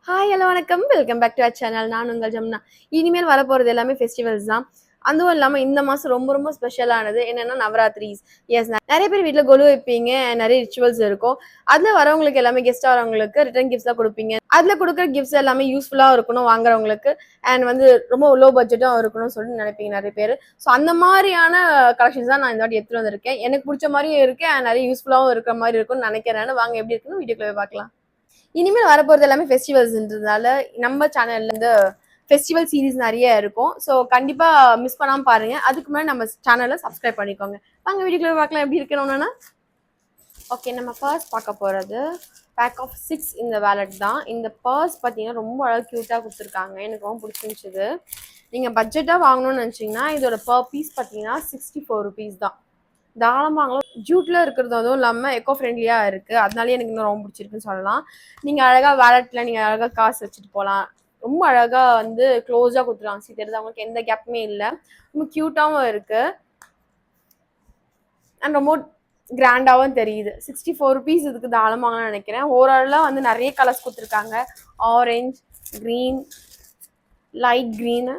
Hi hello வணக்கம். Welcome back to our channel. நான் உங்கள் ஜமுனா. இனிமேல் வரப்போறது எல்லாமே ஃபெஸ்டிவல்ஸ் தான். அதுவும் இல்லாம இந்த மாசம் ரொம்ப ரொம்ப ஸ்பெஷலானது என்னன்னா நவராத்திரிஸ். எஸ், நெறைய பேர் வீட்ல கொலு வைப்பீங்க. நெறைய ரிச்சுவல்ஸ் இருக்கும். அதுல வரவங்களுக்கு எல்லாமே கெஸ்ட்டா வரவங்களுக்கு ரிட்டர்ன் கிஃப்ட்ஸ்லாம் குடுப்பீங்க. அதுல குடுக்குற கிஃப்ட்ஸ் எல்லாமே யூஸ்ஃபுல்லா இருக்கணும் வாங்குறவங்களுக்கு. அண்ட் வந்து ரொம்ப லோ பட்ஜெட்டும் இருக்கணும்னு சொல்லிட்டு நெனைப்பீங்க நெறைய பேரு. ஸோ அந்த மாரியான கலெக்ஷன்ஸ் தான் நான் இந்த வாட்டி எடுத்துட்டு வந்திருக்கேன். எனக்கு புடிச்ச மாரியும் இருக்கு. அண்ட் நெறைய யூஸ்ஃபுல்லாவும் இருக்கிற மாரி இருக்கும்னு நெனைக்கிறேன். வாங்க எப்படி இருக்குன்னு வீடியோக்குள்ள போய் பார்க்கலாம். இனிமேல் வரப்போறது எல்லாமே ஃபெஸ்டிவல்ஸ்ன்றதுனால நம்ம சேனல்ல இருந்து ஃபெஸ்டிவல் சீரிஸ் நிறைய இருக்கும். ஸோ கண்டிப்பா மிஸ் பண்ணாம பாருங்க. அதுக்கு முன்னாடி நம்ம சேனலை சப்ஸ்கிரைப் பண்ணிக்கோங்க. வாங்க வீடியோக்குள்ள பார்க்கலாம் எப்படி இருக்கணும்னா. ஓகே, நம்ம ஃபர்ஸ்ட் பார்க்க போறது பேக் ஆஃப் 6 இந்த வேலட் தான். இந்த பர்ஸ் பார்த்தீங்கன்னா ரொம்ப அழகாக க்யூட்டாக கொடுத்துருக்காங்க. எனக்கு ரொம்ப பிடிச்சிருந்துச்சு. நீங்கள் பட்ஜெட்டாக வாங்கணும்னு நினச்சிங்கன்னா இதோட பர் பீஸ் பார்த்தீங்கன்னா 64 rupees தான். தாராளமாகலாம். ஜூட்ல இருக்கிறது அதுவும் இல்லாமல் எக்கோ ஃப்ரெண்ட்லியாக இருக்குது. அதனாலே எனக்கு இன்னும் ரொம்ப பிடிச்சிருக்குன்னு சொல்லலாம். நீங்கள் அழகாக வேலெட்டில் நீங்கள் அழகாக காசு வச்சுட்டு போகலாம். ரொம்ப அழகாக வந்து க்ளோஸாக கொடுத்துருவாங்க. தெரியுது அவங்களுக்கு எந்த கேப்புமே இல்லை. ரொம்ப க்யூட்டாகவும் இருக்குது அண்ட் ரொம்ப கிராண்டாகவும் தெரியுது. 64 rupees இதுக்கு தாராளமாகலாம் நினைக்கிறேன். ஓவராலாக வந்து நிறைய கலர்ஸ் கொடுத்துருக்காங்க. ஆரஞ்ச், க்ரீன், லைட் க்ரீனு,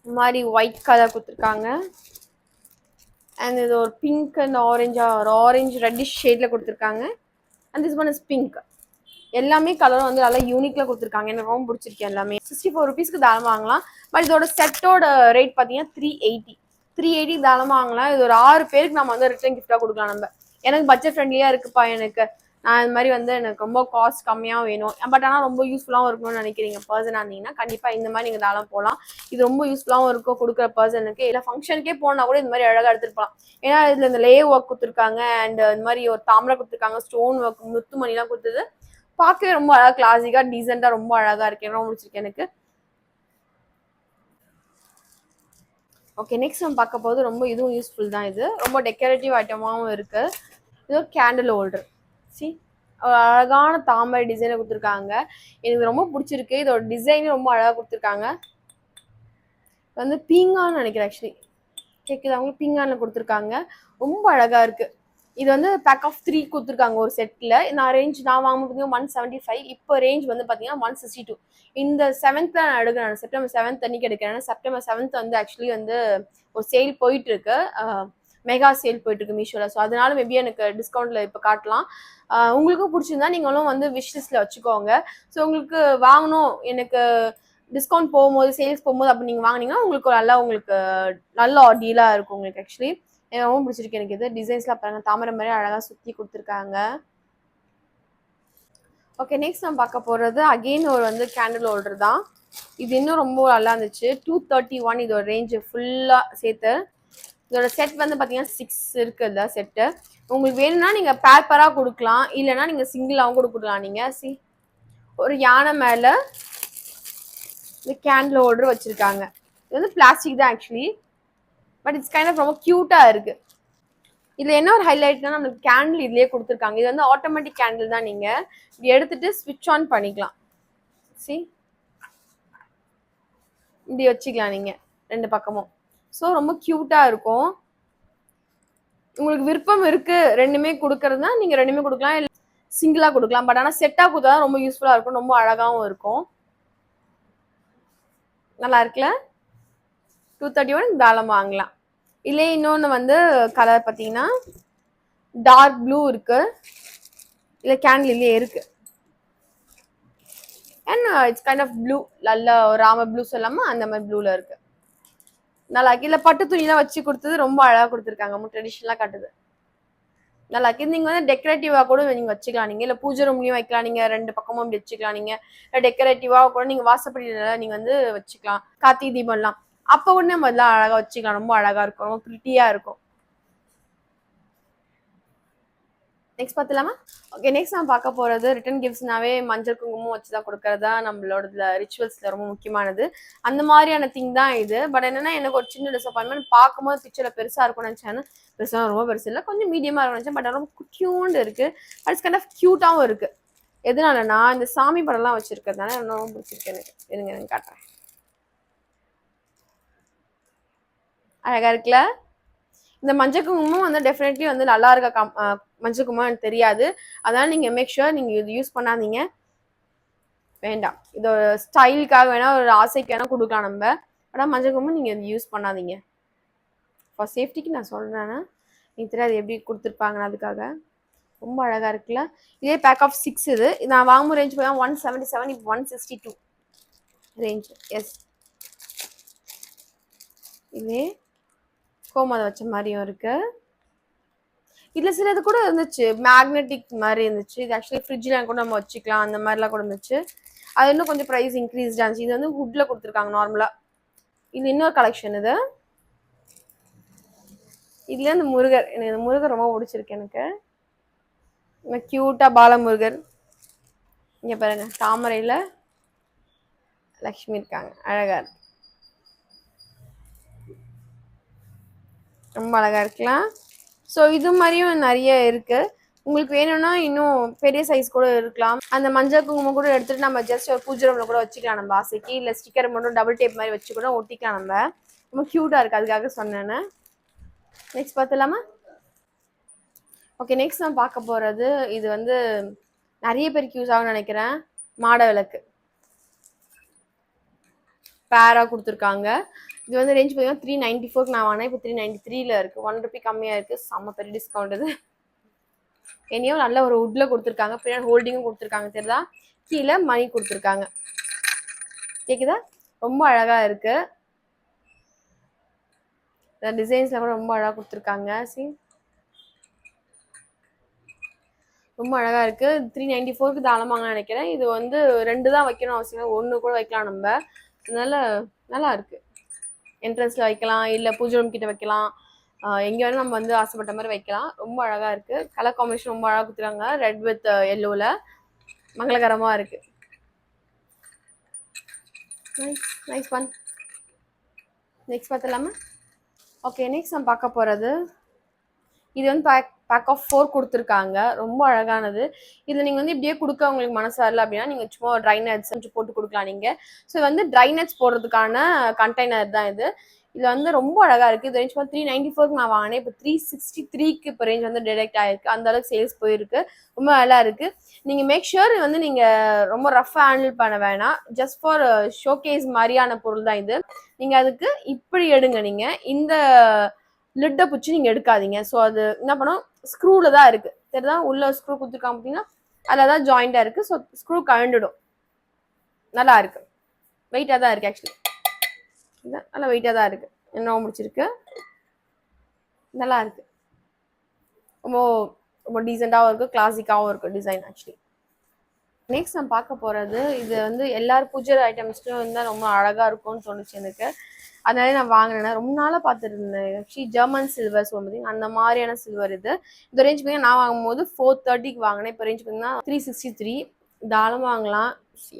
இந்த மாதிரி ஒயிட் கலர் கொடுத்துருக்காங்க. அண்ட் இது ஒரு பிங்க் அண்ட் ஆரஞ்சு ரெட்டிஷ் ஷேடில் கொடுத்துருக்காங்க. And this one is pink. எல்லாமே கலரும் வந்து நல்லா யூனிக்ல கொடுத்துருக்காங்க. எனக்கு ரொம்ப பிடிச்சிருக்கு. எல்லாமே 64 rupeesக்கு தாராளமாக வாங்கலாம். பட் இதோட செட்டோட ரேட் பார்த்தீங்கன்னா 380 தாராளமாக வாங்கலாம். இது ஒரு 6 பேருக்கு நம்ம வந்து ரிட்டர்ன் கிஃப்டாக கொடுக்கலாம். நம்ம எனக்கு பட்ஜெட் ஃப்ரெண்ட்லியாக இருக்குப்பா, எனக்கு நான் இது மாதிரி வந்து எனக்கு ரொம்ப காஸ்ட் கம்மியாக வேணும், பட் ஆனால் ரொம்ப யூஸ்ஃபுல்லாகவும் இருக்கணும்னு நினைக்கிறீங்க பர்சனாக இருந்தீங்கன்னா கண்டிப்பாக இந்த மாதிரி நீங்கள் தாராளம் போகலாம். இது ரொம்ப யூஸ்ஃபுல்லாகவும் இருக்கும் கொடுக்குற பர்சனுக்கு. இல்லை ஃபங்க்ஷனுக்கே போனால் கூட இந்த மாதிரி அழகாக எடுத்துகிட்டு போகலாம். ஏன்னா இதில் இந்த லே ஒர்க் கொடுத்துருக்காங்க. அண்ட் இந்த மாதிரி ஒரு தாமரை கொடுத்துருக்காங்க, ஸ்டோன் ஒர்க், முத்து மணிலாம் கொடுத்தது பார்க்கவே ரொம்ப அழகாக கிளாசிக்காக டீசெண்டாக ரொம்ப அழகாக இருக்கு. ரொம்ப பிடிச்சிருக்கு எனக்கு. ஓகே, நெக்ஸ்ட் நம்ம பார்க்க போது ரொம்ப இதுவும் யூஸ்ஃபுல் தான். இது ரொம்ப டெக்கரேட்டிவ் ஐட்டமாகவும் இருக்கு. இது ஒரு கேண்டில் ஹோல்டர். சி, அழகான தாமரை டிசைனை கொடுத்துருக்காங்க. எனக்கு ரொம்ப பிடிச்சிருக்கு. இதோட டிசைனும் ரொம்ப அழகாக கொடுத்துருக்காங்க. வந்து பீங்கான்னு நினைக்கிறேன். ஆக்சுவலி கேட்குது அவங்களுக்கு பீங்கானில் கொடுத்துருக்காங்க. ரொம்ப அழகாக இருக்குது. இது வந்து பேக் ஆஃப் 3 கொடுத்துருக்காங்க ஒரு செட்டில். நான் நான் வாங்கும்போது 175. இப்போ ரேஞ்ச் வந்து பார்த்தீங்கன்னா 162. இந்த 7th நான் எடுக்கிறேன். செப்டம்பர் 7th அன்னைக்கு எடுக்கிறேன். செப்டம்பர் 7th வந்து ஆக்சுவலி வந்து ஒரு சேல் போயிட்டு இருக்கு. மெகா சேல் போயிட்டு இருக்கு மீஷோவில். ஸோ அதனால மேபி எனக்கு டிஸ்கவுண்ட்ல இப்போ காட்டலாம். உங்களுக்கும் பிடிச்சிருந்தா நீங்களும் வந்து விஷ் லிஸ்ட்ல வச்சுக்கோங்க. ஸோ உங்களுக்கு வாங்கணும், எனக்கு டிஸ்கவுண்ட் போகும்போது சேல்ஸ் போகும்போது அப்படி நீங்கள் வாங்கினீங்கன்னா உங்களுக்கு நல்ல டீலாக இருக்கும் உங்களுக்கு. ஆக்சுவலி எனக்கு ரொம்ப பிடிச்சிருக்கு. எனக்கு இது டிசைன்ஸ்லாம் பாருங்க, தாமரை மாதிரி அழகாக சுற்றி கொடுத்துருக்காங்க. ஓகே, நெக்ஸ்ட் நம்ம பார்க்க போகிறது அகெயின் ஒரு வந்து கேண்டில் ஹோல்டர் தான். இது இன்னும் ரொம்ப நல்லா இருந்துச்சு. 231 இதோட ரேஞ்சு ஃபுல்லாக சேர்த்து. இதோட செட் வந்து பார்த்தீங்கன்னா 6 இருக்குல்ல செட்டு. உங்களுக்கு வேணும்னா நீங்கள் பேப்பராக கொடுக்கலாம், இல்லைன்னா நீங்கள் சிங்கிளாகவும் கூட கொடுக்கலாம். நீங்கள் ஒரு யானை மேலே இந்த கேண்டில் ஹோல்டர் வச்சுருக்காங்க. இது வந்து பிளாஸ்டிக் தான் actually, but it's kind of ரொம்ப க்யூட்டாக இருக்குது. இதுல என்ன ஒரு ஹைலைட்னா நம்மளுக்கு கேண்டில் இதுலயே கொடுத்துருக்காங்க. இது வந்து ஆட்டோமேட்டிக் கேண்டில் தான். நீங்க இப்படி எடுத்துட்டு ஸ்விட்ச் ஆன் பண்ணிக்கலாம். சி, இப்படி வச்சுக்கலாம் நீங்க ரெண்டு பக்கமும். ஸோ ரொம்ப கியூட்டா இருக்கும். உங்களுக்கு விருப்பம் இருக்கு ரெண்டுமே கொடுக்கறதுனா நீங்க ரெண்டுமே கொடுக்கலாம், இல்லை சிங்கிளா கொடுக்கலாம். பட் ஆனால் செட்டா கொடுத்தா ரொம்ப யூஸ்ஃபுல்லா இருக்கும், ரொம்ப அழகாவும் இருக்கும். நல்லா இருக்குல்ல? 231 தாராளமாக வாங்கலாம். இல்லையே இன்னொன்று வந்து கலர் பார்த்தீங்கன்னா டார்க் ப்ளூ இருக்கு. இல்லை கேண்டில் இல்லையே இருக்கு. And it's kind of blue, நல்ல ராம ப்ளூ சொல்லாம அந்த மாதிரி ப்ளூல இருக்கு. நல்லா இருக்கு. இல்லை பட்டு துணிலாம் வச்சு கொடுத்தது ரொம்ப அழகாக கொடுத்துருக்காங்க. ரொம்ப ட்ரெடிஷ்னலாக காட்டுது. நல்லா இருக்கு. நீங்க வந்து டெக்கரேட்டிவா கூட நீங்க வச்சுக்கலாம். நீங்க இல்லை பூஜை ரூம்லயும் வைக்கலாம். நீங்க ரெண்டு பக்கமும் அப்படி வச்சுக்கலாம். நீங்க டெக்கரேட்டிவா கூட நீங்க வாசப்படியில நீங்க வந்து வச்சுக்கலாம். கார்த்திகை தீபம்லாம் அப்போ கூட நம்ம எல்லாம் அழகா வச்சுக்கலாம். ரொம்ப அழகா இருக்கும், ரொம்ப பிரிட்டியா இருக்கும். நெக்ஸ்ட் பார்த்துலாமா? ஓகே, நெக்ஸ்ட் நான் பார்க்க போகிறது ரிட்டன் கிஃப்ட்ஸ்னாவே மஞ்சள் குங்குமம் வச்சு தான் கொடுக்கறது தான் நம்மளோட ரிச்சுவல்ஸில் ரொம்ப முக்கியமானது. அந்த மாதிரியான திங் தான் இது. பட் என்னன்னா எனக்கு ஒரு சின்ன டிசப்பாயின்மெண்ட். பார்க்கும்போது பிக்சரில் பெருசாக இருக்கும்னு நினச்சேன். பெருசாக ரொம்ப பெருசு இல்லை, கொஞ்சம் மீடியமாக இருக்கும் நினச்சேன். பட் ரொம்ப குட்டியூண்டு இருக்குது. இட்ஸ் கைண்ட் ஆஃப் க்யூட்டாகவும் இருக்குது. எதனாலனா இந்த சாமி படம்லாம் வச்சுருக்கிறதுனால ரொம்ப பிடிச்சிருக்கு எனக்கு. இருங்க எனக்கு காட்டுறேன். அழகாக இருக்குல்ல? இந்த மஞ்சள் குங்குமம் வந்து டெஃபினெட்லி வந்து நல்லா இருக்க மஞ்சள் குங்குமம் எனக்கு தெரியாது. அதனால நீங்க மேக் ஷுர் நீங்க இது யூஸ் பண்ணாதீங்க. வேண்டாம். இது ஸ்டைலுக்காக வேணா ஒரு ஆசைக்கு வேணா கொடுக்கலாம் நம்ம. ஆனால் மஞ்சள் குங்குமம் நீங்கள் இது யூஸ் பண்ணாதீங்க. ஃபார் சேஃப்டிக்கு நான் சொல்கிறேன்னா எனக்கு தெரியாது எப்படி கொடுத்துருப்பாங்கன்னு. அதுக்காக ரொம்ப அழகாக இருக்குல்ல. இதே பேக் ஆஃப் 6 இது. நான் வாங்கும் ரேஞ்ச் போய் 177, இப்போ 162 ரேஞ்ச். எஸ், இதே கோமாதை வச்ச மாதிரியும் இருக்கு. இதுல சில இது கூட இருந்துச்சு, மேக்னெட்டிக் மாதிரி இருந்துச்சு. இது ஆக்சுவலி ஃப்ரிட்ஜில் கூட நம்ம வச்சுக்கலாம், அந்த மாதிரிலாம் கூட இருந்துச்சு. அது இன்னும் கொஞ்சம் ப்ரைஸ் இன்க்ரீஸ்டாக இருந்துச்சு. இது வந்து வுட்ல கொடுத்துருக்காங்க நார்மலாக. இது இன்னொரு கலெக்ஷன். இது இதுல இந்த முருகர், எனக்கு இந்த முருகர் ரொம்ப பிடிச்சிருக்கு. எனக்கு கியூட்டா பாலமுருகர். இங்க பாருங்க, தாமரையில லக்ஷ்மி இருக்காங்க, அழகா இருக்கு, ரொம்ப அழகா இருக்கலாம். ஸோ இது மாதிரியும் நிறைய இருக்கு. உங்களுக்கு வேணும்னா இன்னும் பெரிய சைஸ் கூட இருக்கலாம். அந்த மஞ்சள் குங்குமம் கூட எடுத்துட்டு நம்ம ஜஸ்ட் ஒரு பூஜை ரூம்ல கூட வச்சுக்கலாம் நம்ம ஆசைக்கு. இல்லை ஸ்டிக்கர் மட்டும் டபுள் டேப் மாதிரி வச்சு கூட ஒட்டிக்கலாம் நம்ம. ரொம்ப க்யூட்டா இருக்கு, அதுக்காக சொன்னேன்னு. நெக்ஸ்ட் பார்த்துலாமா? ஓகே, நெக்ஸ்ட் நான் பார்க்க போறது இது வந்து நிறைய பேருக்கு யூஸ் ஆகும்னு நினைக்கிறேன். மாட விளக்கு பேரா கொடுத்துருக்காங்க. இது வந்து ரேஞ்ச் பார்த்தீங்கன்னா 394 நான் வாங்கினேன். இப்போ 393 இருக்கு. 1 ரூபி கம்மியாக இருக்கு. செம்ம பெரிய டிஸ்கவுண்ட் இது. என்னையும் நல்ல ஒரு வுட்ல கொடுத்துருக்காங்க. பின்னாடி ஹோல்டிங்கும் கொடுத்துருக்காங்க, தெரியுதா? கீழே மணி கொடுத்துருக்காங்க, கேக்குதா? ரொம்ப அழகா இருக்கு. டிசைன்ஸ்ல கூட ரொம்ப அழகா கொடுத்துருக்காங்க. சி, ரொம்ப அழகா இருக்கு. 394க்கு தாளமாங்க நினைக்கிறேன். இது வந்து 2 தான் வைக்கணும் அவசியம், 1 கூட வைக்கலாம் நம்ம. அதனால நல்லா இருக்கு. என்ட்ரன்ஸ்ல வைக்கலாம், இல்லை பூஜை ரூம் கிட்ட வைக்கலாம், எங்கே வேணும் நம்ம வந்து ஆசைப்பட்ட மாதிரி வைக்கலாம். ரொம்ப அழகா இருக்கு. கலர் காம்பினேஷன் ரொம்ப அழகா கொடுத்துருக்காங்க, ரெட் வித் எல்லோல. மங்களகரமா இருக்கு. Nice one. நெக்ஸ்ட் பார்த்தலாமா? ஓகே, நெக்ஸ்ட் நம்ம பார்க்க போறது இது வந்து பேக் ஆஃப் 4 கொடுத்துருக்காங்க. ரொம்ப அழகானது. இதில் நீங்கள் வந்து இப்படியே கொடுக்க உங்களுக்கு மனசு வரல அப்படின்னா நீங்கள் சும்மா ட்ரை நட்ஸ் கொஞ்சம் போட்டு கொடுக்கலாம் நீங்கள். ஸோ வந்து ட்ரை நட்ஸ் போடுறதுக்கான கண்டெய்னர் தான் இது. இதில் வந்து ரொம்ப அழகாக இருக்குது. இது ரேஞ்ச் 394க்கு நான் வாங்கினேன். இப்போ 363க்கு இப்போ ரேஞ்ச் வந்து டிடெக்ட் ஆகிருக்கு. அந்த அளவுக்கு சேல்ஸ் போயிருக்கு. ரொம்ப நல்லா இருக்குது. நீங்கள் மேக் ஷுர் வந்து நீங்கள் ரொம்ப ரஃபாக ஹேண்டில் பண்ண வேணாம். ஜஸ்ட் ஃபார் ஷோகேஸ் மாதிரியான பொருள் தான் இது. நீங்கள் அதுக்கு இப்படி எடுங்க. நீங்கள் இந்த லிட்டை பிடிச்சி நீங்கள் எடுக்காதீங்க. ஸோ அது என்ன பண்ணும், ஸ்க்ரூவில் தான் இருக்குது, சரிதா? உள்ள ஸ்க்ரூ கொடுத்துருக்காங்க பார்த்தீங்கன்னா, அதில் தான் ஜாயிண்டாக இருக்குது. ஸோ ஸ்க்ரூ கழண்டுடும். நல்லா இருக்குது, வெயிட்டாக தான் இருக்குது. ஆக்சுவலி நல்லா வெயிட்டாக தான் இருக்குது. என்ன முடிச்சிருக்கு, நல்லா இருக்குது. ரொம்ப ரொம்ப டீசெண்டாகவும் இருக்குது, கிளாசிக்காகவும் இருக்குது டிசைன் ஆக்சுவலி. நெக்ஸ்ட் நான் பார்க்க போகிறது இது வந்து எல்லாரும் பூஜை ஐட்டம்ஸ்க்கும் இருந்தால் ரொம்ப அழகாக இருக்கும்னு தோணுச்சு எனக்கு. அதனால நான் வாங்கினேன். ரொம்ப நாளாக பார்த்துருந்தேன். ஆக்சுவலி ஜெர்மன் சில்வர் சொல்லுங்க, அந்த மாதிரியான சில்வர் இது. இந்த ரேஞ்ச் பார்த்தீங்கன்னா நான் வாங்கும்போது 430க்கு வாங்கினேன். இப்போ ரேஞ்ச் பார்த்தீங்கன்னா 363. தாளம் வாங்கலாம்.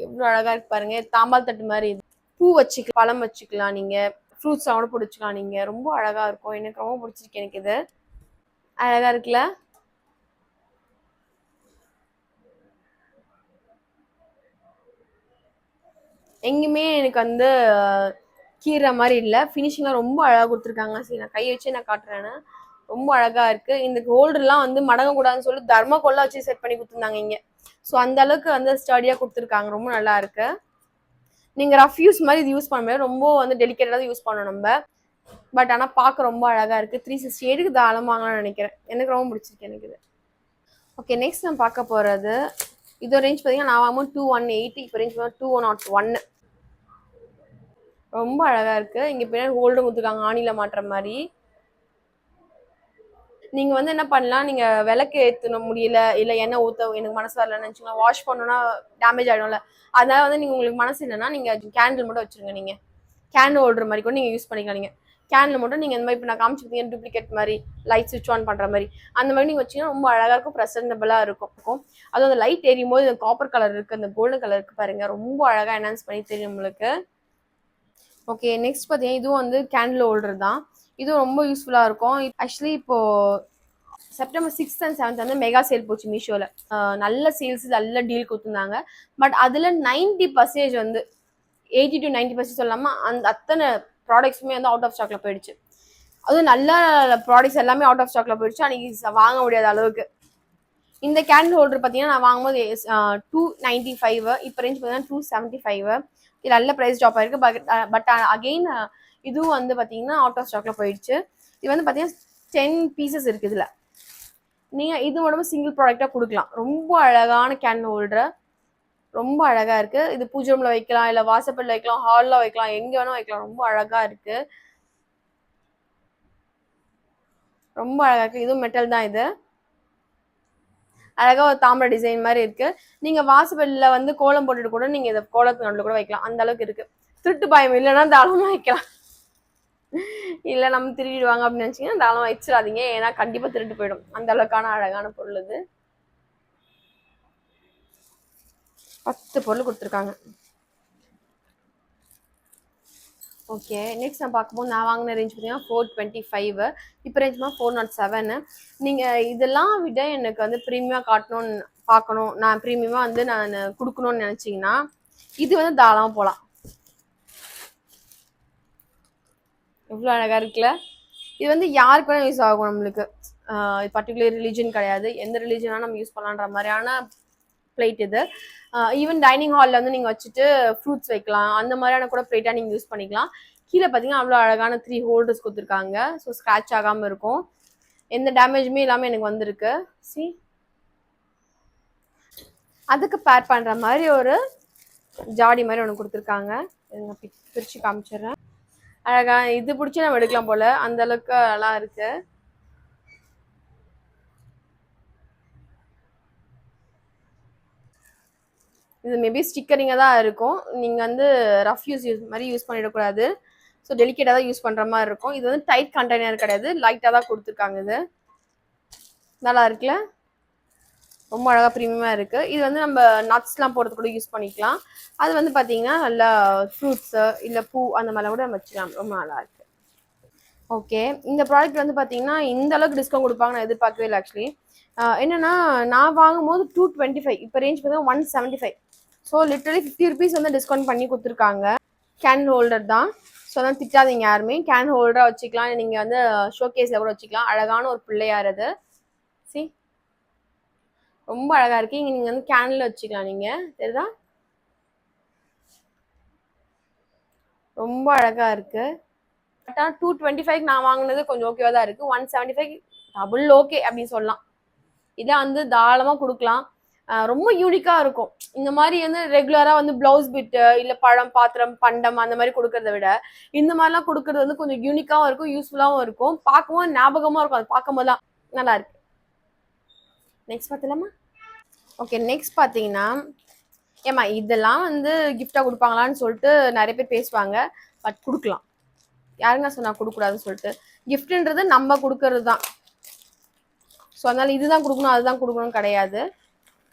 எவ்வளோ அழகாக இருக்கு பாருங்க. தாம்பால் தட்டு மாதிரி இது. பூ வச்சுக்கலாம், பழம் வச்சுக்கலாம், நீங்கள் ஃப்ரூட்ஸ் கூட பிடிச்சிக்கலாம் நீங்கள். ரொம்ப அழகாக இருக்கும். எனக்கு ரொம்ப பிடிச்சிருக்கு. எனக்கு இது அழகாக இருக்குல்ல. எங்கேயுமே எனக்கு வந்து கீரை மாதிரி இல்லை. ஃபினிஷிங்லாம் ரொம்ப அழகாக கொடுத்துருக்காங்க. சரி, நான் கையை வச்சு நான் காட்டுறேன்னு. ரொம்ப அழகா இருக்கு. இந்த ஹோல்டர்லாம் வந்து மடங்க கூடாதுன்னு சொல்லி தர்மக்கோல்ல வச்சு செட் பண்ணி கொடுத்துருந்தாங்க இங்க. ஸோ அந்த அளவுக்கு வந்து ஸ்டடியா கொடுத்துருக்காங்க. ரொம்ப நல்லா இருக்கு. நீங்க ரஃப் யூஸ் மாதிரி இது யூஸ் பண்ண முடியாது, ரொம்ப வந்து டெலிகேட்டடா யூஸ் பண்ணணும் நம்ம. பட் ஆனால் பார்க்க ரொம்ப அழகா இருக்கு. 368க்கு தாளம் வாங்கலாம்னு நினைக்கிறேன். எனக்கு ரொம்ப பிடிச்சிருக்கு எனக்கு இது. ஓகே, நெக்ஸ்ட் நான் பார்க்க போறது இது ரேஞ்ச் பார்த்தீங்கன்னா நான் வாங்கும் 218. இப்போ ரேஞ்ச் 201. ரொம்ப அழகா இருக்கு. இங்க பின்னாடி ஹோல்டர் கொடுத்துருக்காங்க, ஆணில மாட்டுற மாதிரி. நீங்க வந்து என்ன பண்ணலாம், நீங்க விளக்கு ஏற்றணும் முடியல, இல்லை எண்ணெய் ஊற்ற எனக்கு மனசு வரலன்னு நினச்சிங்கன்னா, வாஷ் பண்ணணும்னா டேமேஜ் ஆகிடும்ல. அதனால வந்து நீங்கள் உங்களுக்கு மனசு இல்லைன்னா நீங்கள் கேண்டில் மட்டும் வச்சுருங்க. நீங்கள் கேண்டில் ஹோல்டர் மாதிரி கூட நீங்கள் யூஸ் பண்ணிக்கலாம். நீங்கள் கேண்டில் மட்டும் நீங்கள் இந்த மாதிரி இப்போ நான் காமிச்சிருக்கீங்க டூப்ளிகேட் மாதிரி லைட் சுவிட்ச் ஆன் பண்ணுற மாதிரி அந்த மாதிரி நீங்கள் வச்சிங்கன்னா ரொம்ப அழகாக இருக்கும், ப்ரெசன்டபுளாக இருக்கும். அதுவும் அந்த லைட் எரியும் போது இந்த காப்பர் கலர் இருக்குது, அந்த கோல்டன் கலருக்கு பாருங்கள், ரொம்ப அழகாக என்ஹான்ஸ் பண்ணி தெரியும் உங்களுக்கு. ஓகே, நெக்ஸ்ட் பார்த்தீங்கன்னா இதுவும் வந்து கேண்டில் ஹோல்டர் தான். இதுவும் ரொம்ப யூஸ்ஃபுல்லாக இருக்கும். ஆக்சுவலி இப்போது செப்டம்பர் 6th and 7th வந்து மெகா சேல் போச்சு மீஷோவில். நல்ல சேல்ஸ், நல்ல டீல் கொடுத்துருந்தாங்க. பட் அதில் 90% வந்து 80 to 90% சொல்லாமல் அந்த அத்தனை ப்ராடக்ட்ஸுமே வந்து அவுட் ஆஃப் ஸ்டாக்ல போயிடுச்சு. அதுவும் நல்ல ப்ராடக்ட்ஸ் எல்லாமே அவுட் ஆஃப் ஸ்டாக்ல போயிடுச்சு. அன்னைக்கு வாங்க முடியாத அளவுக்கு. இந்த கேண்டில் ஹோல்டர் பார்த்தீங்கன்னா நான் வாங்கும்போது 295, இப்போ ரேஞ்ச் பார்த்தீங்கன்னா 275. இது நல்ல ப்ரைஸ் ட்ராப் ஆயிருக்கு. பட் அகெயின் இதுவும் வந்து பார்த்தீங்கன்னா அவுட் ஆஃப் ஸ்டாக்ல போயிடுச்சு. இது வந்து பார்த்தீங்கன்னா 10 பீசஸ் இருக்கு இதில். நீங்கள் இது மட்டும் சிங்கிள் ப்ராடக்டாக கொடுக்கலாம். ரொம்ப அழகான கேண்டில் ஹோல்டர், ரொம்ப அழகா இருக்கு. இது பூஜை ரூம்ல வைக்கலாம், இல்லை வாசப்படில் வைக்கலாம், ஹாலில் வைக்கலாம், எங்கே வேணால் வைக்கலாம். ரொம்ப அழகா இருக்கு, ரொம்ப அழகா இருக்கு. இதுவும் மெட்டல் தான். இது அழகா ஒரு தாமரை டிசைன் மாதிரி இருக்கு. நீங்க வாசப்படியில வந்து கோலம் போட்டுட்டு கூட நீங்க இதை கோலத்து நடுவில் கூட வைக்கலாம். அந்த அளவுக்கு இருக்கு. திருட்டு பயம் இல்லைன்னா தாராளமா வைக்கலாம். இல்ல நம்ம திருடிடுவாங்க அப்படின்னு நினைச்சீங்கன்னா தாராளமா வச்சிடாதீங்க. ஏன்னா கண்டிப்பா திருட்டு போயிடும். அந்த அளவுக்கான அழகான பொருள் இது. 10 பொருள் கொடுத்துருக்காங்க. ஓகே, நெக்ஸ்ட் நான் பார்க்கும்போது நான் வாங்கின ரேஞ்ச் பார்த்தீங்கன்னா 425. இப்போ ரேஞ்ச் 407. நீங்கள் இதெல்லாம் விட எனக்கு வந்து ப்ரீமியமாக காட்டணும்னு பார்க்கணும், நான் ப்ரீமியமாக வந்து நான் கொடுக்கணும்னு நினச்சிங்கன்னா இது வந்து தாராளமாக போகலாம். எவ்வளோ அழகாக இருக்குல்ல. இது வந்து யாருக்கு வேணால் யூஸ் ஆகும். நம்மளுக்கு பர்டிகுலர் ரிலீஜன் கிடையாது, எந்த ரிலீஜனாக நம்ம யூஸ் பண்ணலான்ற மாதிரியான பிளேட் இது. ஈவன் டைனிங் ஹாலில் வந்து நீங்கள் வச்சுட்டு ஃப்ரூட்ஸ் வைக்கலாம், அந்த மாதிரியான கூட பிளேட்டாக நீங்கள் யூஸ் பண்ணிக்கலாம். கீழே பார்த்தீங்கன்னா அவ்வளோ அழகான 3 ஹோல்டர்ஸ் கொடுத்துருக்காங்க. ஸோ ஸ்க்ராட்ச் ஆகாமல் இருக்கும், எந்த டேமேஜுமே இல்லாமல் எனக்கு வந்திருக்கு. சி, அதுக்கு பேர் பண்ணுற மாதிரி ஒரு ஜாடி மாதிரி ஒன்று கொடுத்துருக்காங்க. பிரித்து காமிச்சிடுறேன். அழகா இது பிடிச்சி நம்ம எடுக்கலாம் போல, அந்த அளவுக்கு நல்லா இருக்கு. இது மேபி ஸ்டிக்கரிங்காக தான் இருக்கும். நீங்கள் வந்து ரஃப் யூஸ் மாதிரி யூஸ் பண்ணிடக்கூடாது. ஸோ டெலிகேட்டாக தான் யூஸ் பண்ணுற மாதிரி இருக்கும். இது வந்து டைட் கண்டெய்னர் கிடையாது, லைட்டாக தான் கொடுத்துருக்காங்க. இது நல்லா இருக்குல்ல, ரொம்ப அழகாக ப்ரீமியமாக இருக்குது. இது வந்து நம்ம நட்ஸ்லாம் போடுறது கூட யூஸ் பண்ணிக்கலாம். அது வந்து பார்த்தீங்கன்னா நல்லா ஃப்ரூட்ஸு இல்லை பூ அந்த மாதிரிலாம் கூட நம்ம வச்சுக்கலாம். ரொம்ப நல்லா இருக்குது. ஓகே, இந்த ப்ராடக்ட் வந்து பார்த்தீங்கன்னா இந்த அளவுக்கு டிஸ்கவுண்ட் கொடுப்பாங்க நான் எதிர்பார்க்கவே இல்லை. ஆக்சுவலி என்னென்னா நான் வாங்கும்போது 225, இப்போ ரேஞ்ச் பார்த்தீங்கன்னா 175. ஸோ லிட்டரலி 50 ருபீஸ் வந்து டிஸ்கவுண்ட் பண்ணி கொடுத்துருக்காங்க. கேன் ஹோல்டர் தான். ஸோ அதான் திட்டாதீங்க யாருமே. கேன் ஹோல்டராக வச்சுக்கலாம், நீங்கள் வந்து ஷோகேஸில் கூட வச்சுக்கலாம். அழகான ஒரு பிள்ளையார் அது. சி, ரொம்ப அழகாக இருக்குது. இங்கே நீங்கள் வந்து கேனில் வச்சுக்கலாம். நீங்கள் தெரியுதா, ரொம்ப அழகாக இருக்குது. பட் ஆனால் 225 நான் வாங்கினது கொஞ்சம் ஓகேவா தான் இருக்குது. 175 டபுள் ஓகே அப்படின்னு சொல்லலாம். இதை வந்து தாராளமாக கொடுக்கலாம். ரொம்ப யூனிக்காக இருக்கும். இந்த மாதிரி வந்து ரெகுலராக வந்து ப்ளவுஸ் பிட்டு இல்லை பழம் பாத்திரம் பண்டம் அந்த மாதிரி கொடுக்கறத விட இந்த மாதிரிலாம் கொடுக்கறது வந்து கொஞ்சம் யூனிக்காகவும் இருக்கும், யூஸ்ஃபுல்லாகவும் இருக்கும், பார்க்கும்போது ஞாபகமாக இருக்கும். அது பார்க்கும்போது தான் நல்லா இருக்கு. நெக்ஸ்ட் பார்த்துலாமா? ஓகே, நெக்ஸ்ட் பார்த்தீங்கன்னா ஏமா இதெல்லாம் வந்து கிஃப்டாக கொடுப்பாங்களான்னு சொல்லிட்டு நிறைய பேர் பேசுவாங்க. பட் கொடுக்கலாம். யாருங்க சொன்னா கொடுக்கூடாதுன்னு சொல்லிட்டு? கிஃப்ட்ன்றது நம்ம கொடுக்கறது தான். ஸோ அதனால இதுதான் கொடுக்கணும் அதுதான் கொடுக்கணும் கிடையாது.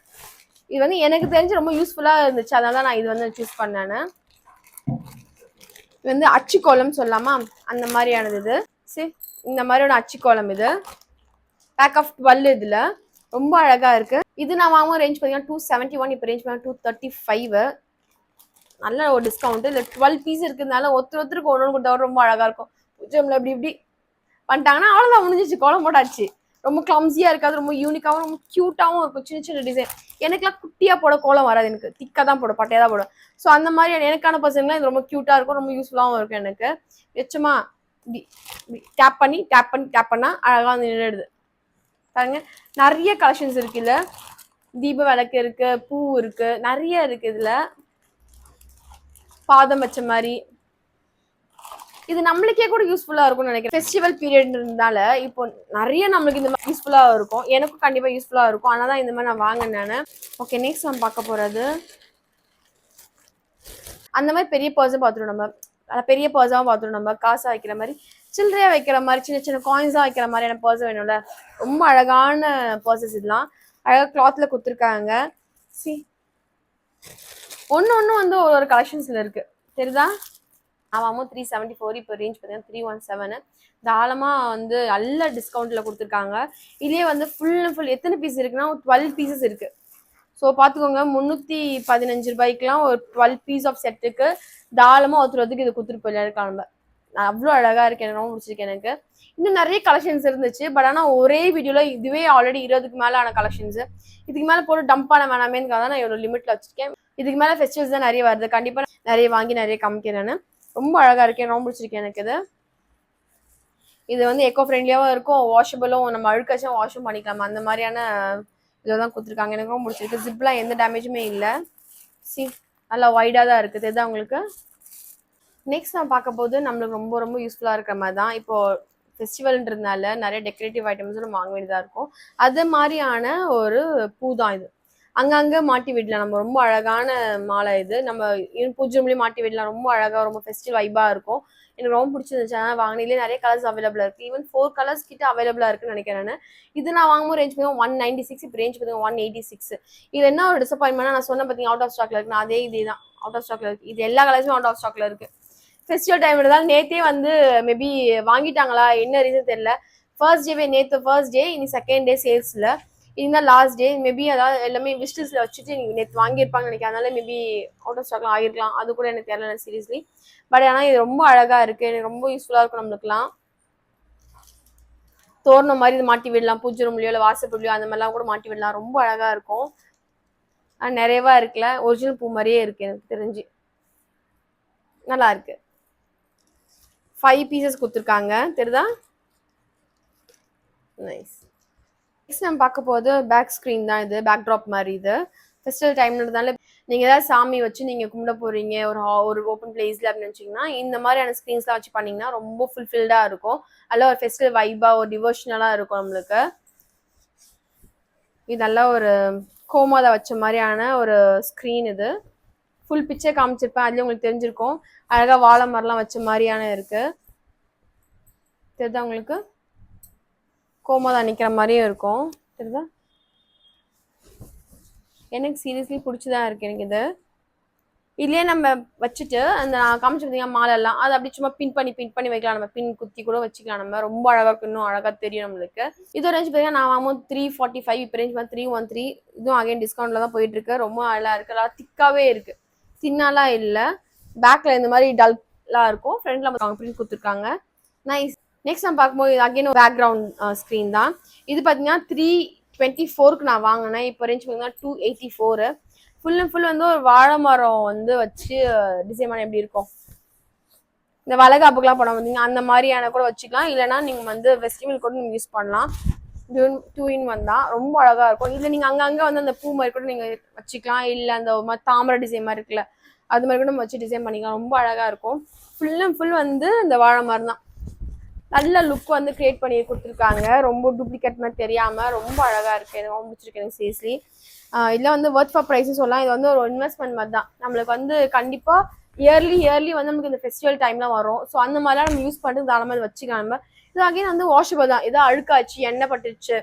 இது வந்து எனக்கு தெரிஞ்சு ரொம்ப யூஸ்ஃபுல்லாக இருந்துச்சு, அதனால தான் நான் இது வந்து சூஸ் பண்ணேன்னு. இது வந்து அச்சுக்கோலம் சொல்லலாமா, அந்த மாதிரியானது இது. சரி, இந்த மாதிரியோட அச்சுக்கோலம் இது. பேக் ஆஃப் 12 இதில் ரொம்ப அழகாக இருக்குது. இது நான் வாங்குவோம் ரேஞ்ச் பார்த்தீங்கன்னா 271, இப்போ ரேஞ்ச் பார்த்தீங்கன்னா 235. நல்ல ஒரு டிஸ்கவுண்ட். இல்லை 12 பீஸ் இருக்கிறதுனால ஒருத்தருக்கு ஒன்று கொடுத்தா ரொம்ப அழகாக இருக்கும். பூஜைல இப்படி இப்படி பண்ணிட்டாங்கன்னா அவ்வளோதான், முடிஞ்சிச்சு, கோலம் போட்டாச்சு. ரொம்ப கிளம்ஸியாக இருக்காது, ரொம்ப யூனிக்காகவும் ரொம்ப க்யூட்டாகவும் இருக்கும். சின்ன சின்ன டிசைன். எனக்குலாம் குட்டியாக போட கோலம் வராது, எனக்கு திக்காக தான் போடும், பட்டையாக தான் போடும். ஸோ அந்த மாதிரி எனக்கான பர்சன்லாம் இது ரொம்ப க்யூட்டாக இருக்கும், ரொம்ப யூஸ்ஃபுல்லாகவும் இருக்கும். எனக்கு வச்சமா இப்படி டேப் பண்ணி டேப் பண்ணி டேப் பண்ணால் அழகாக வந்து நின்றுடுது பாருங்க. நிறைய கலெக்ஷன்ஸ் இருக்குது இல்லை. தீப விளக்கு இருக்குது, பூ இருக்குது, நிறைய இருக்குது இதில். பாதம் வச்ச மாதிரி இது நம்மளுக்கே கூட யூஸ்ஃபுல்லாக இருக்கும்னு நினைக்கிறேன். ஃபெஸ்டிவல் பீரியட்னால இப்போ நிறைய நம்மளுக்கு இந்த மாதிரி யூஸ்ஃபுல்லாக இருக்கும். எனக்கும் கண்டிப்பாக யூஸ்ஃபுல்லாக இருக்கும், அதனால தான் இந்த மாதிரி நான் வாங்கினேன் நான். ஓகே, நெக்ஸ்ட் நம்ம பார்க்க போகிறது அந்த மாதிரி பெரிய பர்ஸை பார்த்துருவோம். நம்ம பெரிய பர்ஸாகவும் பார்த்துருவோம். நம்ம காசாக வைக்கிற மாதிரி, சில்லறையாக வைக்கிற மாதிரி, சின்ன சின்ன காயின்ஸாக வைக்கிற மாதிரியான பர்ஸ் வேணும்ல. ரொம்ப அழகான பர்சஸ் இதெல்லாம். அழகாக கிளாத்தில் கொடுத்துருக்காங்க. சி, ஒன்று வந்து ஒரு கலெக்ஷன்ஸில் இருக்குது தெரியுதா. ஆமாம், 374, இப்போ ரேஞ்ச் பார்த்தீங்கன்னா 317. தாராளமாக வந்து நல்ல டிஸ்கவுண்ட்டில் கொடுத்துருக்காங்க. இதே வந்து ஃபுல் அண்ட் ஃபுல் எத்தனை பீஸ் இருக்குன்னா 12 பீசஸ் இருக்குது. ஸோ பார்த்துக்கோங்க, 315 ரூபாய்க்குலாம் ஒரு 12 பீஸ் ஆஃப் செட்டுக்கு தாராளமாக ஒருத்தருக்கு இது கொடுத்துட்டு போயிடலாம். நம்ம அவ்வளோ அழகா இருக்கு, எனக்கு ரொம்ப பிடிச்சிருக்கு எனக்கு. இன்னும் நிறைய கலெக்ஷன்ஸ் இருந்துச்சு, பட் ஆனால் ஒரே வீடியோல இதுவே ஆல்ரெடி 20க்கு மேல ஆன கலெக்ஷன்ஸ். இதுக்கு மேல போட்டு டம்ப் பண்ண வேணாமேன்னு தான் நான் ஒரு லிமிட்ல வச்சிருக்கேன். இதுக்கு மேல ஃபெஸ்டிவல்ஸ் தான் நிறைய வருது, கண்டிப்பா நிறைய வாங்கி நிறைய காமிக்கிறேன்னு. ரொம்ப அழகா இருக்கு, ரொம்ப பிடிச்சிருக்கு எனக்கு இது. இது வந்து எக்கோ ஃப்ரெண்ட்லியாவும் இருக்கும், வாஷபிளும், நம்ம அழுக்காச்சும் வாஷும் பண்ணிக்கலாம், அந்த மாதிரியான இதெல்லாம் கொடுத்துருக்காங்க. எனக்கு ரொம்ப பிடிச்சிருக்கு. ஜிப்லாம் எந்த டேமேஜுமே இல்லை. சி நல்லா வைடா தான் இருக்குது. இதுதான் உங்களுக்கு. நெக்ஸ்ட் நான் பார்க்க போது நம்மளுக்கு ரொம்ப ரொம்ப யூஸ்ஃபுல்லா இருக்கிற மாதிரி தான். இப்போ ஃபெஸ்டிவல்ன்றதுனால நிறைய டெக்கரேட்டிவ் ஐட்டம்ஸ் வாங்க வேண்டியதா இருக்கும். அது மாதிரியான ஒரு பூ தான் இது. அங்கங்க மாட்டி விடலாம், நம்ம ரொம்ப அழகான மாலை இது. நம்ம பூஜை ரூம்லயும் மாட்டி விடலாம், ரொம்ப அழகா ரொம்ப ஃபெஸ்டிவல் வைபா இருக்கும். எனக்கு ரொம்ப பிடிச்சிருந்துச்சு. ஆனால் வாங்கினதுலேயே நிறைய கலர்ஸ் அவைலபிளா இருக்கு. ஈவன் 4 கலர்ஸ் கிட்ட அவைலபிளா இருக்குன்னு நினைக்கிறேன். இது நான் வாங்கும்போது ரேஞ்ச் பார்த்தீங்கன்னா 196, இப்போ ரேஞ்ச் பார்த்தீங்கன்னா 186. இது என்ன ஒரு டிசப்பாயின்மெண்ட், நான் சொன்ன பார்த்தீங்கன்னா அவுட் ஆஃப் ஸ்டாக்ல இருக்கு. அதே இதுதான் அவுட் ஆஃப் ஸ்டாக்ல இருக்கு. இது எல்லா கலர்ஸுமே அவுட் ஆஃப் ஸ்டாக்ல இருக்கு. ஃபெஸ்டிவல் டைம் இருந்தாலும் நேத்தே வந்து மேபி வாங்கிட்டாங்களா, என்ன ரீசன் தெரியல. ஃபர்ஸ்ட் டேவே, நேற்று ஃபர்ஸ்ட் டே, இனி செகண்ட் டே சேல்ஸ்ல, இதுதான் லாஸ்ட் டே. மேபி அதாவது எல்லாமே விஷ்லிஸ்ட்ல வச்சுட்டு நீங்க நேற்று வாங்கியிருப்பாங்கன்னு நினைக்கிறேன். அதனால மேபி அவுட் ஆஃப் ஸ்டாக்லாம் ஆகிருக்கலாம், அது கூட எனக்கு தெரியல சீரியஸ்லி. பட் ஆனால் இது ரொம்ப அழகா இருக்கு, எனக்கு ரொம்ப யூஸ்ஃபுல்லா இருக்கும். நம்மளுக்குலாம் தோரணம் மாதிரி இது மாட்டி விடலாம், பூஜை ரூம்லயோ இல்லை வாசப்படியோ அந்த மாதிரிலாம் கூட மாட்டி விடலாம், ரொம்ப அழகா இருக்கும். நிறையவா இருக்குல்ல, ஒரிஜினல் பூ மாதிரியே இருக்கு எனக்கு தெரிஞ்சு, நல்லா இருக்கு. 5 பீசஸ் கொடுத்துருக்காங்க, தெரியுதா? நைஸ். நெக்ஸ்ட் நம்ம பார்க்க போது பேக் ஸ்க்ரீன் தான். இது பேக் ட்ராப் மாதிரி. இது ஃபெஸ்டிவல் டைம்ன்றதுனால நீங்க ஏதாவது சாமி வச்சு நீங்க கும்பிட போறீங்க ஒரு ஓப்பன் பிளேஸ்ல அப்படின்னு நினைச்சீங்கன்னா, இந்த மாதிரியான ஸ்க்ரீன்ஸ்லாம் வச்சு பண்ணீங்கன்னா ரொம்ப ஃபுல்ஃபில்டா இருக்கும். அதில் ஒரு ஃபெஸ்டிவல் வைபா, ஒரு டிவோஷனலா இருக்கும் நம்மளுக்கு. இது நல்லா ஒரு கோமாதா வச்ச மாதிரியான ஒரு ஸ்க்ரீன். இது ஃபுல் பிக்சர் காமிச்சிருப்பேன், அதுலேயே உங்களுக்கு தெரிஞ்சிருக்கும். அழகா வாழை மரம்லாம் வச்ச மாதிரியான இருக்கு, தெரியுதா உங்களுக்கு? கோமாதா நிற்கிற மாதிரியும் இருக்கும், தெரியுதா? எனக்கு சீரியஸ்லி பிடிச்சிதான் இருக்கு எனக்கு இது. இதுலயே நம்ம வச்சுட்டு அந்த நான் காமிச்சு பார்த்தீங்கன்னா மாலை எல்லாம் அது அப்படி சும்மா பின் பண்ணி வைக்கலாம், நம்ம பின் குத்தி கூட வச்சுக்கலாம். நம்ம ரொம்ப அழகா இருக்கு, இன்னும் அழகா தெரியும் நம்மளுக்கு. இது ரேஞ்ச் பார்த்தீங்கன்னா நான் வாங்கும் 345, இப்போ ரேஞ்ச் 313. இதுவும் அகைன் டிஸ்கவுண்ட்ல தான் போயிட்டு இருக்கு. ரொம்ப அழகா இருக்கு, நல்லா திக்காவே இருக்கு, தின்னாலாம் இல்லை. பேக்ல இந்த மாதிரி டல்லாம் இருக்கும், ஃப்ரண்ட்ல பிரிண்ட் கொடுத்துருக்காங்க. நைஸ். நெக்ஸ்ட் நம்ம பார்க்கும்போது அகைன் ஒரு பேக்ரவுண்ட் ஸ்க்ரீன் தான். இது பார்த்தீங்கன்னா 324க்கு நான் வாங்கினேன், இப்போ ரேஞ்ச் பார்த்தீங்கன்னா 284. ஃபுல் அண்ட் ஃபுல் வந்து ஒரு வாழை மரம் வந்து வச்சு டிசைன் பண்ண எப்படி இருக்கும், இந்த வளைகாப்புக்கெல்லாம் படம் பார்த்தீங்க அந்த மாதிரியான கூட வச்சுக்கலாம். இல்லைன்னா நீங்கள் வந்து ஃபெஸ்டிவல் கூட நீங்கள் யூஸ் பண்ணலாம். 2 in 1 தான், ரொம்ப அழகா இருக்கும். இல்லை நீங்கள் அங்கங்கே வந்து அந்த பூ மாதிரி கூட நீங்கள் வச்சுக்கலாம், இல்லை அந்த தாமரை டிசைன் மாதிரி இருக்குல்ல, அது மாதிரி கூட நம்ம வச்சு டிசைன் பண்ணிக்கலாம், ரொம்ப அழகா இருக்கும். ஃபுல் அண்ட் ஃபுல் வந்து இந்த வாழை மரம் தான். நல்ல லுக் வந்து கிரியேட் பண்ணி கொடுத்துருக்காங்க, ரொம்ப டூப்ளிகேட் மாதிரி தெரியாம ரொம்ப அழகா இருக்கு, எனக்கு ரொம்ப பிடிச்சிருக்கு எனக்கு சீரியஸ்லி. இதெல்லாம் வந்து ஒர்த் ஃபார் ப்ரைஸஸ் சொல்லலாம். இது வந்து ஒரு இன்வெஸ்ட்மெண்ட் மாதிரி தான். நம்மளுக்கு வந்து கண்டிப்பா இயர்லி வந்து நமக்கு இந்த ஃபெஸ்டிவல் டைம்லாம் வரும். ஸோ அந்த மாதிரிலாம் நம்ம யூஸ் பண்ணிட்டு தாராளமாக வச்சுக்கலாம். நம்ம இது அகைன் வந்து வாஷபிள் தான். ஏதாவது அழுக்காச்சு, எண்ணெய் பட்டுச்சு,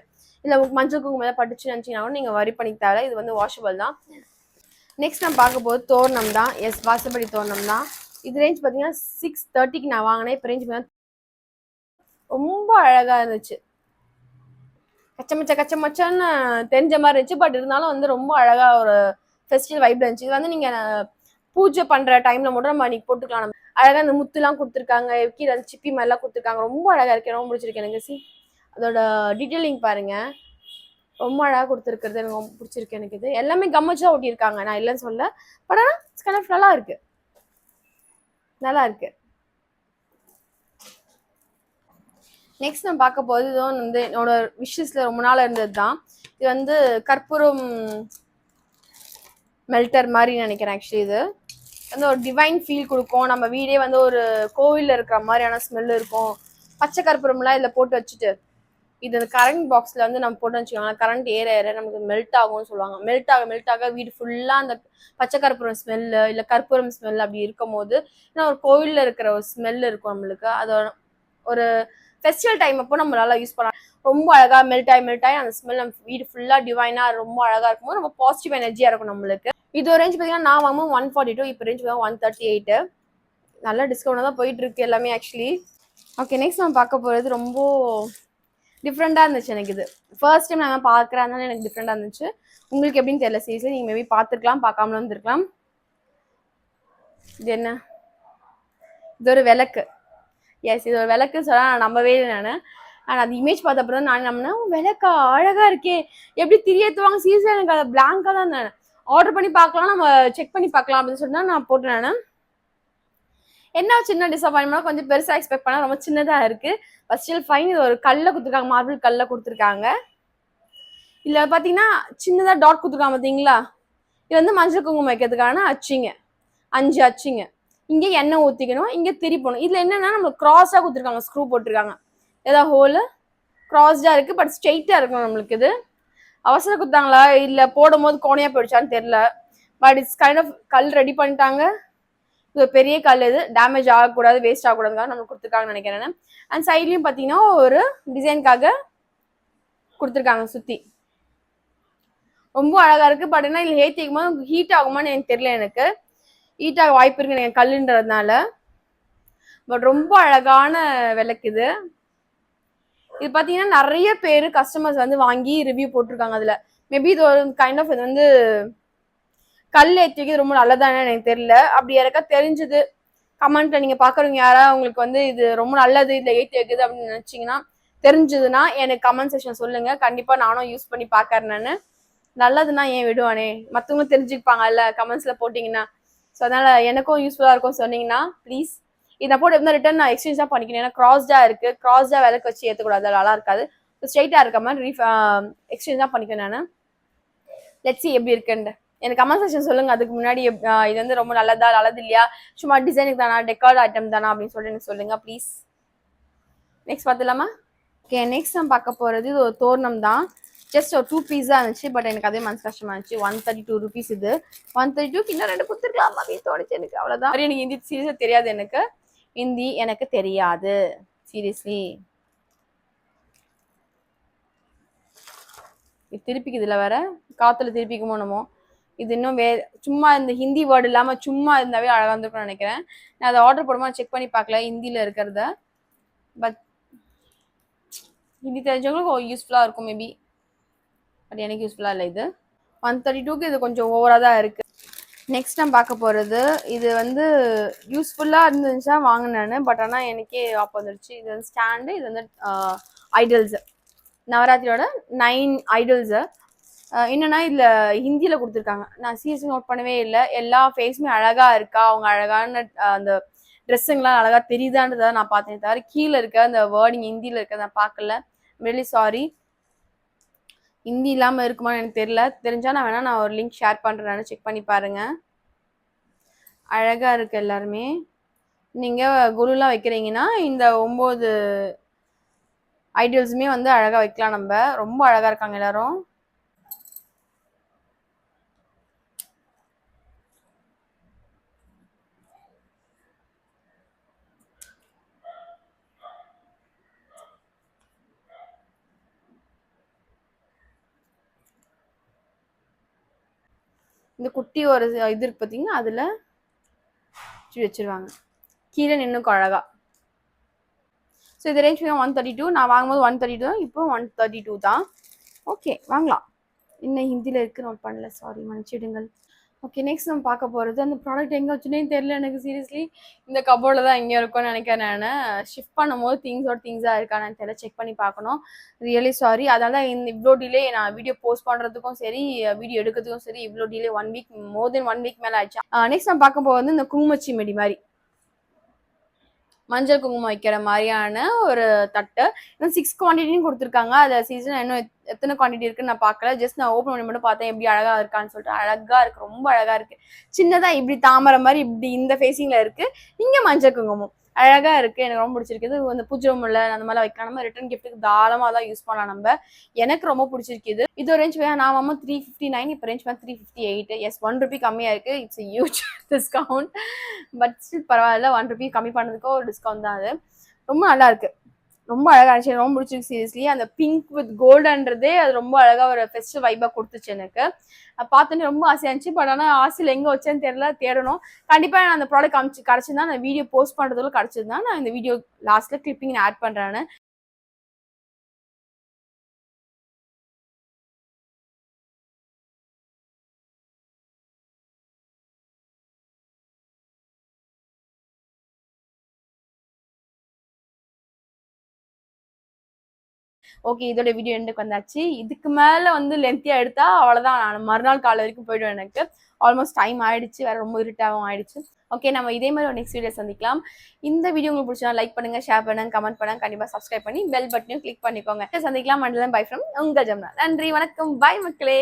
இல்லை மஞ்சள் குங்குமம் மேலே பட்டுச்சு நினச்சிங்கன்னா நீங்கள் வரி பண்ணி தர, இது வந்து வாஷபிள் தான். நெக்ஸ்ட் நம்ம பார்க்க போது தோரணம் தான். எஸ், வாசப்படி தோரணம் தான். இது ரேஞ்ச் பார்த்தீங்கன்னா 630க்கு நான் வாங்கினேன், இப்போ ரேஞ்ச் பார்த்தீங்கன்னா ரொம்ப அழகா இருந்துச்சு. கச்சமச்சான்னு தெரிஞ்ச மாதிரி இருந்துச்சு, பட் இருந்தாலும் வந்து ரொம்ப அழகா ஒரு ஃபெஸ்டிவல் வைப் இருந்துச்சு. இது வந்து நீங்க பூஜை பண்ற டைம்ல மட்டும் நம்ம அன்னைக்கு போட்டுக்கலாம். நம்ம அழகா அந்த முத்துலாம் கொடுத்துருக்காங்க, கீழே அந்த சிப்பி மாதிரிலாம் கொடுத்துருக்காங்க, ரொம்ப அழகா இருக்கு, ரொம்ப பிடிச்சிருக்கு எனக்கு. சி அதோட டீட்டெயிலிங் பாருங்க, ரொம்ப அழகா கொடுத்துருக்கிறது எனக்கு ரொம்ப பிடிச்சிருக்கு எனக்கு. இது எல்லாமே கம்மச்சா ஒட்டியிருக்காங்க, நான் இல்லைன்னு சொல்ல, பட் ஆனால் கலர் நல்லா இருக்கு, நல்லா இருக்கு. நெக்ஸ்ட் நம்ம பார்க்க போது இதுவும் வந்து என்னோட விஷஸ்ல ரொம்ப நாள் இருந்தது தான். இது வந்து கற்பூரம் மெல்டர் மாதிரி நினைக்கிறேன். ஆக்சுவலி இது வந்து ஒரு டிவைன் ஃபீல் கொடுக்கும். நம்ம வீடே வந்து ஒரு கோவிலில் இருக்கிற மாதிரியான ஸ்மெல் இருக்கும். பச்சை கற்பூரம்லாம் இதில் போட்டு வச்சுட்டு இது அந்த கரண்ட் பாக்ஸில் வந்து நம்ம போட்டு வச்சுக்கோங்க, கரண்ட் ஏற நமக்கு மெல்ட் ஆகும்னு சொல்லுவாங்க. மெல்ட் ஆக வீடு ஃபுல்லாக அந்த பச்சை கற்பூரம் ஸ்மெல்லு இல்லை கற்பூரம் ஸ்மெல் அப்படி இருக்கும் போது ஏன்னா ஒரு கோவிலில் இருக்கிற ஒரு ஸ்மெல் இருக்கும் நம்மளுக்கு. அதோட ஒரு ஃபெஸ்டிவல் டைம் அப்போ நம்மளால யூஸ் பண்ணலாம். ரொம்ப அழகா மெல்ட் ஆகி அந்த ஸ்மெல் நம்ம வீடு ஃபுல்லா டிவைனா ரொம்ப அழகா இருக்கும்போது ரொம்ப பாசிட்டிவ் எனர்ஜியா இருக்கும் நம்மளுக்கு. இது ஒரு ரேஞ்ச் பார்த்தீங்கன்னா நான் வாங்கும் 142, இப்போ ரேஞ்ச் 138. நல்ல டிஸ்கவுண்ட் தான் போயிட்டு இருக்கு எல்லாமே ஆக்சுவலி. ஓகே, நெக்ஸ்ட் நம்ம பார்க்க போறது ரொம்ப டிஃப்ரெண்டாக இருந்துச்சு எனக்கு. இது ஃபர்ஸ்ட் டைம் நான் பார்க்குறேன், எனக்கு டிஃப்ரெண்டாக இருந்துச்சு. உங்களுக்கு எப்படின்னு தெரியல சீரியஸ்லி, நீங்கள் மேபி பார்த்துருக்கலாம், பார்க்காமலும் இருந்திருக்கலாம். இது என்ன, இது ஒரு விளக்கு. எஸ் இது ஒரு விளக்குன்னு சொன்னா நான் நம்பவே இல்லை நான். அண்ட் அது இமேஜ் பார்த்த அப்புறம் நான் நம்பினேன், விளக்கா அழகா இருக்கே, எப்படி திரியேத்துவாங்க சீரியஸாக எனக்கு அதை பிளாங்காக தான் நான் ஆர்டர் பண்ணி பார்க்கலாம், நம்ம செக் பண்ணி பார்க்கலாம் அப்படின்னு சொன்னா நான் போட்டேன் நான். என்ன சின்ன டிசப்பாயின்மெண்ட், கொஞ்சம் பெருசாக எக்ஸ்பெக்ட் பண்ணால் ரொம்ப சின்னதாக இருக்கு. But still fine. இது ஒரு கல்ல கொடுத்துருக்காங்க, மார்பிள் கல்ல கொடுத்துருக்காங்க. இல்லை பார்த்தீங்கன்னா சின்னதாக டாட் கொடுத்துருக்காங்க பார்த்தீங்களா, இது வந்து மஞ்சள் குங்குமம் வைக்கிறதுக்கான அச்சிங்க, 5 அச்சிங்க. இங்கே எண்ணெய் ஊற்றிக்கணும், இங்கே திரிப்பணும். இதில் என்னன்னா நம்மளுக்கு கிராஸாக கொடுத்துருக்காங்க, ஸ்க்ரூ போட்டிருக்காங்க, ஏதாவது ஹோலு கிராஸ்டாக இருக்குது, பட் ஸ்ட்ரெயிட்டாக இருக்கணும் நம்மளுக்கு. இது அவசரம் கொடுத்தாங்களா இல்லை போடும் போது கோணையாக போயிடுச்சான்னு தெரில. பட் இட்ஸ் கைண்ட் ஆஃப் கல் ரெடி பண்ணிட்டாங்க. இது பெரிய கல், இது டேமேஜ் ஆகக்கூடாது, வேஸ்ட் ஆகக்கூடாதுக்காக நம்மளுக்கு கொடுத்துருக்காங்கன்னு நினைக்கிறேன். அண்ட் சைட்லையும் பார்த்தீங்கன்னா ஒரு டிசைனுக்காக கொடுத்துருக்காங்க சுற்றி. ரொம்ப அழகா இருக்கு. பட் என்ன இல்லை ஏற்றிக்கும் போது ஹீட் ஆகுமான்னு எனக்கு தெரியல. எனக்கு ஹீட் ஆக வாய்ப்பு இருக்கு எனக்கு கல்லுன்றதுனால. பட் ரொம்ப அழகான விளக்கு இது. இது பார்த்தீங்கன்னா நிறைய பேர் கஸ்டமர்ஸ் வந்து வாங்கி ரிவ்யூ போட்டிருக்காங்க. அதில் மேபி இது ஒரு கைண்ட் ஆஃப் இது வந்து கல் ஏற்றி வைக்கிறது ரொம்ப நல்லதானு எனக்கு தெரியல. அப்படி யாருக்கா தெரிஞ்சது கமெண்ட்ல நீங்கள் பார்க்குறவங்க யாராவது உங்களுக்கு வந்து இது ரொம்ப நல்லது, இதில் ஏற்றி வைக்குது அப்படின்னு நினச்சிங்கன்னா, தெரிஞ்சதுன்னா எனக்கு கமெண்ட் செக்ஷன் சொல்லுங்க. கண்டிப்பாக நானும் யூஸ் பண்ணி பார்க்கறேன். நான் நல்லதுன்னா ஏன் விடுவானே, மற்றவங்க தெரிஞ்சுப்பாங்கல்ல கமெண்ட்ஸில் போட்டிங்கன்னா. ஸோ அதனால எனக்கும் யூஸ்ஃபுல்லாக இருக்கும் சொன்னீங்கன்னா ப்ளீஸ். இதை போட்டு இருந்தால் ரிட்டர்ன் நான் எக்ஸ்சேஞ்ச் தான் பண்ணிக்கணும். ஏன்னா கிராஸ்டாக இருக்கு, கிராஸ்டாக விளக்கு வச்சு ஏற்றக்கூடாது, நல்லா இருக்காது. ஸ்ட்ரெயிட்டாக இருக்க மாதிரி எக்ஸ்சேஞ்ச் தான் பண்ணிக்கணும். நான் லெட்ஸ் சி எப்படி இருக்குன்னு எனக்கு கமெண்ட் செக்ஷன் சொல்லுங்க. அதுக்கு முன்னாடி இது வந்து ரொம்ப நல்லதா நல்லது இல்லையா, சும்மா டிசைனுக்கு தானா, டெக்கார்ட் ஐட்டம் தானா அப்படின்னு சொல்லிட்டு எனக்கு சொல்லுங்க ப்ளீஸ். நெக்ஸ்ட் பார்த்துலாமா? ஓகே, நெக்ஸ்ட் நான் பார்க்க போகிறது இது ஒரு தோரணம் தான். ஜஸ்ட் ஒரு 2 பீஸ் தான் இருந்துச்சு. பட் எனக்கு அதே மனசு கஷ்டமா இருந்துச்சு. 132 rupees. இது 132 இன்னும் 2 கொடுத்துருக்கலாம் அப்படின்னு தோணுச்சு எனக்கு. அவ்வளோதான். எனக்கு ஹிந்தி சீரியஸாக தெரியாது. ஹிந்தி எனக்கு தெரியாது சீரியஸ்லி. இது திருப்பிக்கு இதில் வேற காற்றுல திருப்பிக்குமோ என்னமோ. இது இன்னும் சும்மா இந்த ஹிந்தி வேர்டு இல்லாமல் சும்மா இருந்தாவே அழகாக இருந்திருக்கும்னு நினைக்கிறேன். நான் அதை ஆர்டர் போடும்போது செக் பண்ணி பார்க்கல ஹிந்தியில் இருக்கிறத. பட் ஹிந்தி தெரிஞ்சவங்களுக்கு யூஸ்ஃபுல்லாக இருக்கும் மேபி. பட் எனக்கு யூஸ்ஃபுல்லாக இல்லை. இது 132க்கு இது கொஞ்சம் ஓவராக தான் இருக்குது. நெக்ஸ்ட் நான் பார்க்க போகிறது இது வந்து யூஸ்ஃபுல்லாக இருந்துச்சுன்னா வாங்கினேன். பட் ஆனால் எனக்கே ஆப் வந்துடுச்சு. இது வந்து ஸ்டாண்டு. இது வந்து ஐடல்ஸு, நவராத்திரியோட 9 ஐடல்ஸு. என்னன்னா இதில் ஹிந்தியில் கொடுத்துருக்காங்க. நான் சீரியஸாக நோட் பண்ணவே இல்லை. எல்லா ஃபேஸுமே அழகாக இருக்கா, அவங்க அழகான அந்த ட்ரெஸ்ஸுங்கெலாம் அழகாக தெரியுதான்றதை நான் பார்த்தேன். தவிர கீழே இருக்க அந்த வேர்டிங் ஹிந்தியில் இருக்க நான் பார்க்கல. Really sorry. ஹிந்தி இல்லாமல் இருக்குமான்னு எனக்கு தெரியல. தெரிஞ்சால் நான் ஒரு லிங்க் ஷேர் பண்ணுறேன்னு செக் பண்ணி பாருங்கள். அழகாக இருக்குது எல்லாருமே. நீங்கள் குருலாம் வைக்கிறீங்கன்னா இந்த 9 ஐடியல்ஸுமே வந்து அழகாக வைக்கலாம். நம்ம ரொம்ப அழகாக இருக்காங்க எல்லாரும். இந்த குட்டி ஒரு இது இருக்கு பார்த்தீங்கன்னா, அதில் வச்சிருவாங்க கீழே நின்னுக்கும் அழகா. ஸோ இது ரேஞ்ச் 132. நான் வாங்கும்போது 132 தான், இப்போ 132 தான். ஓகே, வாங்கலாம். இன்னும் ஹிந்தியில் இருக்குது, நோட் பண்ணல, சாரி, மன்னிச்சிடுங்கள். ஓகே, நெக்ஸ்ட் நம்ம பார்க்க போகிறது அந்த ப்ராடக்ட் எங்கே வச்சுனே தெரியல எனக்கு சீரியஸ்லி. இந்த கபோர்டில் தான் எங்கே இருக்கும்னு நினைக்கிறேன். நான் ஷிஃப்ட் பண்ணும்போது திங்ஸாக இருக்கான்னு தெரியல, செக் பண்ணி பார்க்கணும். Really sorry. அதனால தான் இவ்வளோ டிலே. நான் வீடியோ போஸ்ட் பண்ணுறதுக்கும் சரி, வீடியோ எடுக்கிறதுக்கும் சரி, இவ்வளோ டிலே 1 வீக், மோர் தென் 1 வீக் மேலே ஆயிடுச்சு. நெக்ஸ்ட் நம்ம பார்க்க போகிறது இந்த குங்குமச்சி மெடி மாதிரி மஞ்சள் குங்குமம் வைக்கிற மாதிரியான ஒரு தட்டு. இன்னும் 6 குவான்டிட்டின்னு கொடுத்துருக்காங்க. அதில் சீசன் இன்னும் எத்தனை குவான்டிட்டி இருக்குன்னு நான் பார்க்கல. ஜஸ்ட் நான் ஓப்பன் பண்ணி மட்டும் பார்த்தேன் எப்படி அழகா இருக்கான்னு சொல்லிட்டு. அழகா இருக்கு, ரொம்ப அழகா இருக்கு. சின்னதாக இப்படி தாமரை மாதிரி இப்படி இந்த ஃபேஸிங்ல இருக்கு. இங்கே மஞ்சள் குங்குமம் அழகா இருக்கு. எனக்கு ரொம்ப பிடிச்சிருக்குது. அந்த பூஜை ரூம்ல அந்த மாதிரி வைக்கலாம். நம்ம ரிட்டர்ன் கிஃப்ட்டுக்கு தாராளமாக தான் யூஸ் பண்ணலாம். நம்ம எனக்கு ரொம்ப பிடிச்சிருக்குது. இது ரேஞ்ச் நான் வாங்க 359. இப்போ ரேஞ்ச் 358. எஸ், 1 ரூபி கம்மியாக இருக்கு. It's huge discount. But still பரவாயில்ல, 1 ரூபி கம்மி பண்ணதுக்கோ ஒரு டிஸ்கவுண்ட் தான். அது ரொம்ப நல்லா இருக்கு, ரொம்ப அழகா இருந்துச்சு. ரொம்ப பிடிச்சிருக்கு சீரியஸ்லி. அந்த பிங்க் வித் கோல்டுன்றதே அது ரொம்ப அழகா ஒரு ஃபெஸ்டிவ் வைபா கொடுத்துச்சு எனக்கு. பார்த்தோன்னே ரொம்ப ஆசையா இருந்துச்சு. பட் ஆனால் ஆசையில் எங்கே வச்சேன்னு தெரியல, தேடணும். கண்டிப்பாக நான் அந்த ப்ராடக்ட் கிடச்சிருந்தா, நான் வீடியோ போஸ்ட் பண்ணுறதுல கிடச்சிருந்தா நான் இந்த வீடியோ லாஸ்ட்டில் கிளிப்பிங் ஆட் பண்ணுறேன்னு. ஓகே, இதோட வீடியோ எண்டுக்கு வந்தாச்சு. இதுக்கு மேல வந்து லென்த்தியா எடுத்தா அவ்வளவுதான், நான் மறுநாள் காலை வரைக்கும் போயிடும். எனக்கு ஆல்மோஸ்ட் டைம் ஆயிடுச்சு, வேற ரொம்ப இருட்டாகவும் ஆயிடுச்சு. ஓகே, நம்ம இதே மாதிரி ஒரு நெக்ஸ்ட் வீடியோ சந்திக்கலாம். இந்த வீடியோ உங்களுக்கு பிடிச்சா லைக் பண்ணுங்க, ஷேர் பண்ணுங்க, கமெண்ட் பண்ணுங்க, கண்டிப்பா சப்ஸ்கிரைப் பண்ணி பெல் பட்டனையும் கிளிக் பண்ணிக்கோங்க. சந்திக்கலாம். மண்டலம் பை ஃப்ரம் உங்கள் ஜமுனா. நன்றி, வணக்கம், பை மக்களே.